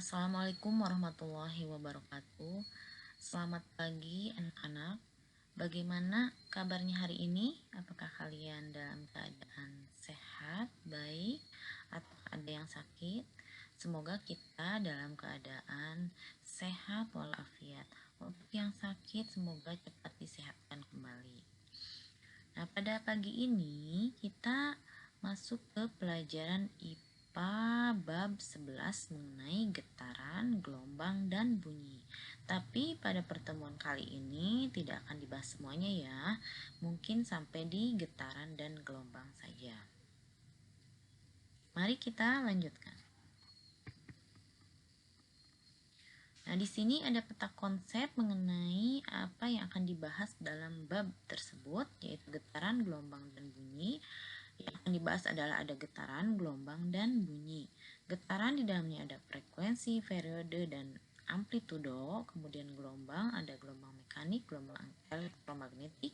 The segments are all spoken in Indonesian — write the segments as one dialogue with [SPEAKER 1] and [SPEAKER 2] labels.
[SPEAKER 1] Assalamualaikum warahmatullahi wabarakatuh. Selamat pagi anak-anak. Bagaimana kabarnya hari ini? Apakah kalian dalam keadaan sehat, baik, atau ada yang sakit? Semoga kita dalam keadaan sehat walafiat. Untuk yang sakit semoga cepat disehatkan kembali. Nah, pada pagi ini kita masuk ke pelajaran IPA bab 11 mengenai getaran, gelombang, dan bunyi. Tapi pada pertemuan kali ini tidak akan dibahas semuanya ya. Mungkin sampai di getaran dan gelombang saja. Mari kita lanjutkan. Nah, di sini ada peta konsep mengenai apa yang akan dibahas dalam bab tersebut, yaitu getaran, gelombang, dan bunyi. Yang akan dibahas adalah ada getaran, gelombang, dan bunyi. Getaran di dalamnya ada frekuensi, periode, dan amplitudo. Kemudian gelombang, ada gelombang mekanik, gelombang elektromagnetik,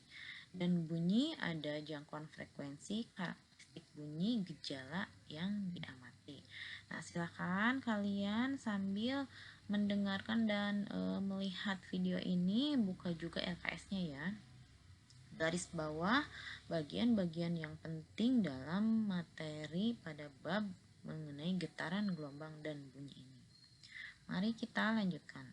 [SPEAKER 1] dan bunyi ada jangkauan frekuensi, karakteristik bunyi, gejala yang diamati. Nah, silakan kalian sambil mendengarkan dan melihat video ini, buka juga LKS-nya ya. Garis bawah bagian-bagian yang penting dalam materi pada bab mengenai getaran, gelombang, dan bunyi ini. Mari kita lanjutkan.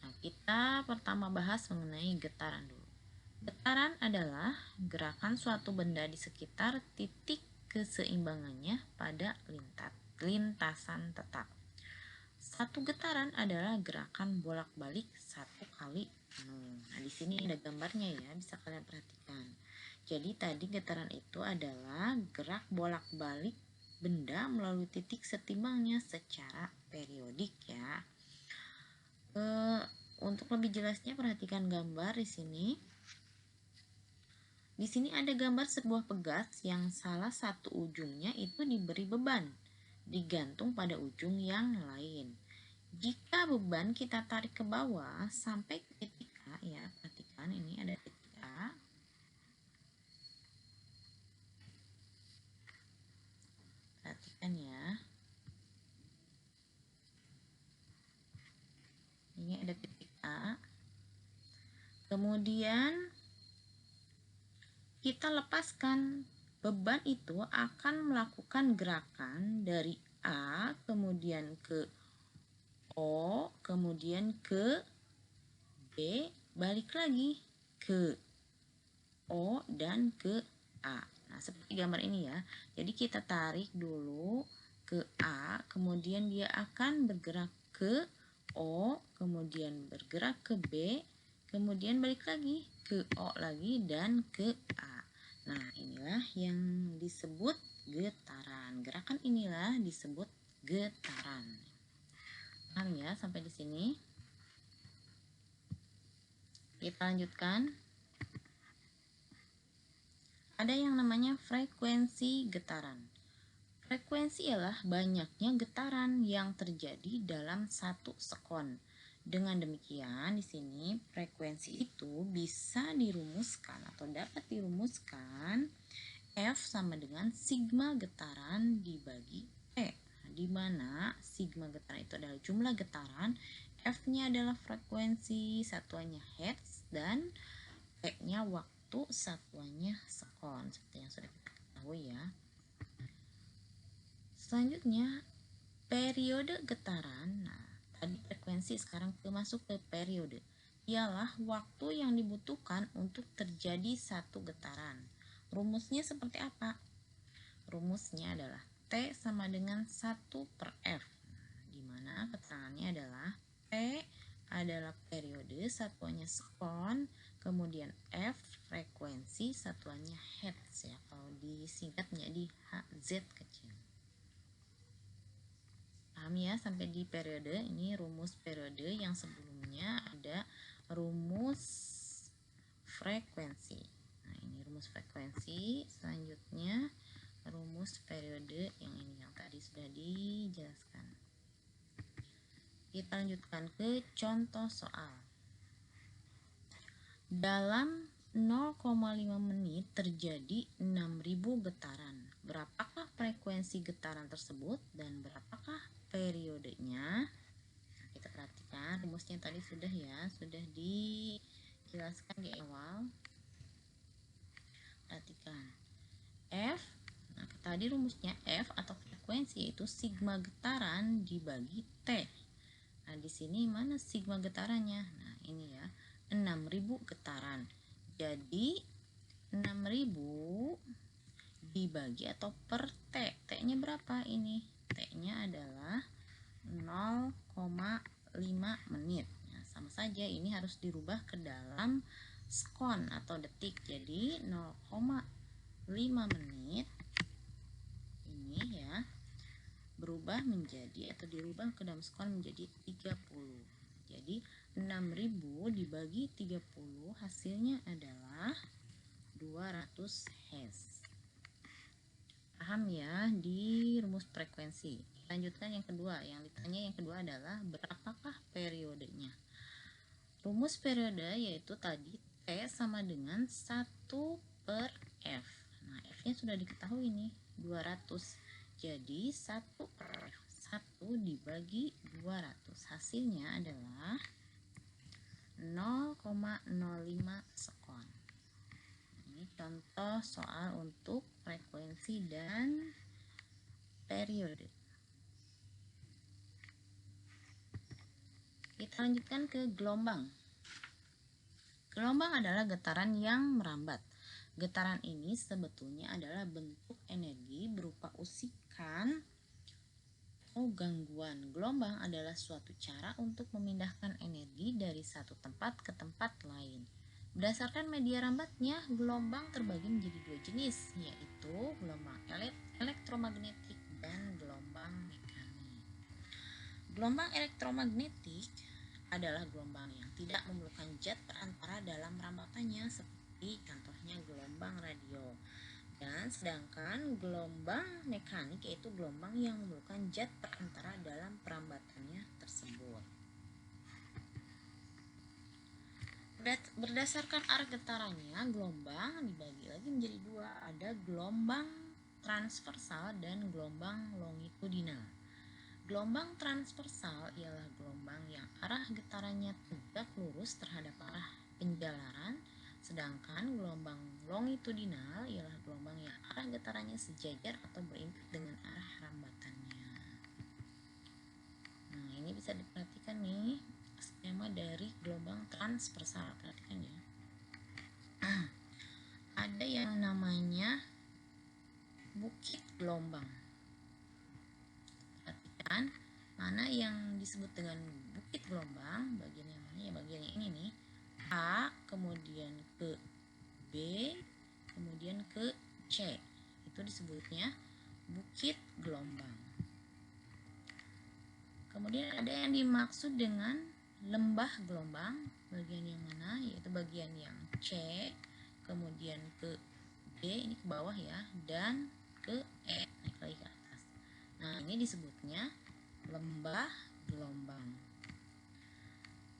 [SPEAKER 1] Nah, kita pertama bahas mengenai getaran dulu. Getaran adalah gerakan suatu benda di sekitar titik keseimbangannya pada lintasan tetap. Satu getaran adalah gerakan bolak-balik satu kali penuh. Nah, di sini ada gambarnya ya, bisa kalian perhatikan. Jadi tadi getaran itu adalah gerak bolak-balik benda melalui titik setimbangnya secara periodik ya. Untuk lebih jelasnya perhatikan gambar di sini. Di sini ada gambar sebuah pegas yang salah satu ujungnya itu diberi beban, digantung pada ujung yang lain. Jika beban kita tarik ke bawah sampai ke titik A ya, perhatikan ini ada titik A. Perhatikan ya. Ini ada titik A. Kemudian kita lepaskan, beban itu akan melakukan gerakan dari A kemudian ke O, kemudian ke B, balik lagi ke O dan ke A. Nah, seperti gambar ini ya. Jadi kita tarik dulu ke A, kemudian dia akan bergerak ke O, kemudian bergerak ke B, kemudian balik lagi ke O lagi dan ke A. Nah, inilah yang disebut getaran. Gerakan inilah disebut getaran. Paham ya sampai di sini? Kita lanjutkan. Ada yang namanya frekuensi getaran. Frekuensi ialah banyaknya getaran yang terjadi dalam satu sekon. Dengan demikian, di sini frekuensi itu bisa dirumuskan atau dapat dirumuskan F sama dengan sigma getaran dibagi P, di mana sigma getaran itu adalah jumlah getaran, F-nya adalah frekuensi, satuannya hertz, dan P-nya waktu, satuannya sekon, seperti yang sudah kita ketahui ya. Selanjutnya, periode getaran. Nah, tadi frekuensi, sekarang kita masuk ke periode. Ialah waktu yang dibutuhkan untuk terjadi satu getaran. Rumusnya seperti apa? Rumusnya adalah T sama dengan 1 per F. Di mana keterangannya adalah P adalah periode, satuannya sekon, kemudian F frekuensi, satuannya hertz ya. Kalau disingkatnya di Hz kecil. Paham ya sampai di periode? Ini rumus periode, yang sebelumnya ada rumus frekuensi. Nah, ini rumus frekuensi. Selanjutnya rumus periode yang ini, yang tadi sudah dijelaskan. Kita lanjutkan ke contoh soal. Dalam 0,5 menit terjadi 6000 getaran. berapakah frekuensi getaran tersebut dan berapakah periodenya. Nah, kita perhatikan rumusnya tadi sudah dijelaskan di awal. Perhatikan F. Nah, tadi rumusnya F atau frekuensi yaitu sigma getaran dibagi T. Nah, di sini mana sigma getarannya? Nah, ini ya, 6000 getaran. Jadi 6000 dibagi atau per T. T-nya berapa ini? T-nya adalah 0,5 menit. Nah, sama saja ini harus dirubah ke dalam sekon atau detik. Jadi 0,5 menit ini ya berubah menjadi atau dirubah ke dalam sekon menjadi 30. Jadi 6000 dibagi 30 hasilnya adalah 200 Hz. Paham ya di rumus frekuensi. Lanjutkan yang kedua. Yang ditanya yang kedua adalah berapakah periodenya. Rumus periode yaitu tadi T sama dengan 1 per F. Nah, F-nya sudah diketahui nih, 200. Jadi 1 per F. 1 dibagi 200. Hasilnya adalah 0,05 sekon. Ini contoh soal untuk frekuensi dan periode. Kita lanjutkan ke gelombang. Gelombang adalah getaran yang merambat. Getaran ini sebetulnya adalah bentuk energi berupa usikan atau gangguan. Gelombang adalah suatu cara untuk memindahkan energi dari satu tempat ke tempat lain. Berdasarkan media rambatnya, gelombang terbagi menjadi dua jenis, yaitu gelombang elektromagnetik dan gelombang mekanik. Gelombang elektromagnetik adalah gelombang yang tidak memerlukan zat perantara dalam rambatannya, seperti contohnya gelombang radio. Dan sedangkan gelombang mekanik yaitu gelombang yang memerlukan zat perantara dalam perambatannya tersebut. Berdasarkan arah getarannya, gelombang dibagi lagi menjadi dua. Ada gelombang transversal dan gelombang longitudinal. Gelombang transversal ialah gelombang yang arah getarannya tegak lurus terhadap arah penjalaran, sedangkan gelombang longitudinal ialah gelombang yang arah getarannya sejajar atau berimpit dengan arah rambatannya. Nah, ini bisa diperhatikan nih skema dari gelombang transversal. Perhatikan ya. Ada yang namanya bukit gelombang. Perhatikan mana yang disebut dengan bukit gelombang, bagian yang mana ya, bagian yang ini nih, A, kemudian ke B, kemudian ke C. Itu disebutnya bukit gelombang. Kemudian ada yang dimaksud dengan lembah gelombang, bagian yang mana, yaitu bagian yang C, kemudian ke B, ini ke bawah ya, dan ke E, naik lagi ke atas. Nah, ini disebutnya lembah gelombang.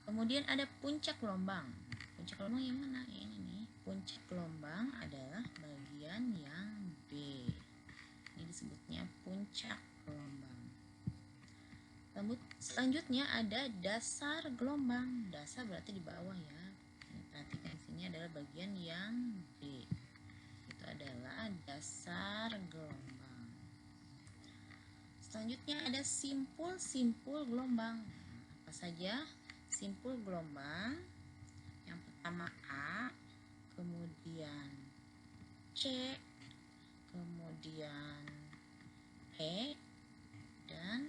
[SPEAKER 1] Kemudian ada puncak gelombang. Puncak gelombang yang mana? Ini nih. Puncak gelombang adalah bagian yang B. Ini disebutnya puncak gelombang. Selanjutnya ada dasar gelombang. Dasar berarti di bawah ya. Ini perhatikan sini adalah bagian yang B. Itu adalah dasar gelombang. Selanjutnya ada simpul-simpul gelombang. Apa saja simpul gelombang? Yang pertama A, kemudian C, kemudian E, dan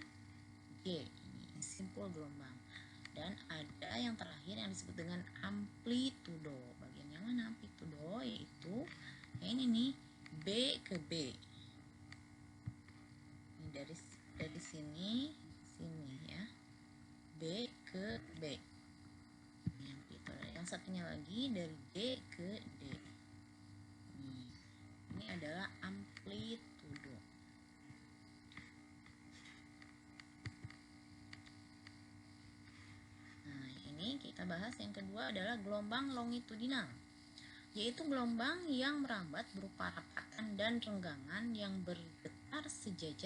[SPEAKER 1] G. Ini simpul gelombang. Dan ada yang terakhir yang disebut dengan amplitudo. Bagian yang mana amplitudo? Yaitu ini nih, B ke B. Ini dari sini ya, B ke B. Ini amplitudo. Yang satunya lagi dari D ke D. Ini adalah amplitudo. Nah, ini kita bahas yang kedua adalah gelombang longitudinal. yaitu gelombang yang merambat berupa rapatan dan renggangan yang bergetar sejajar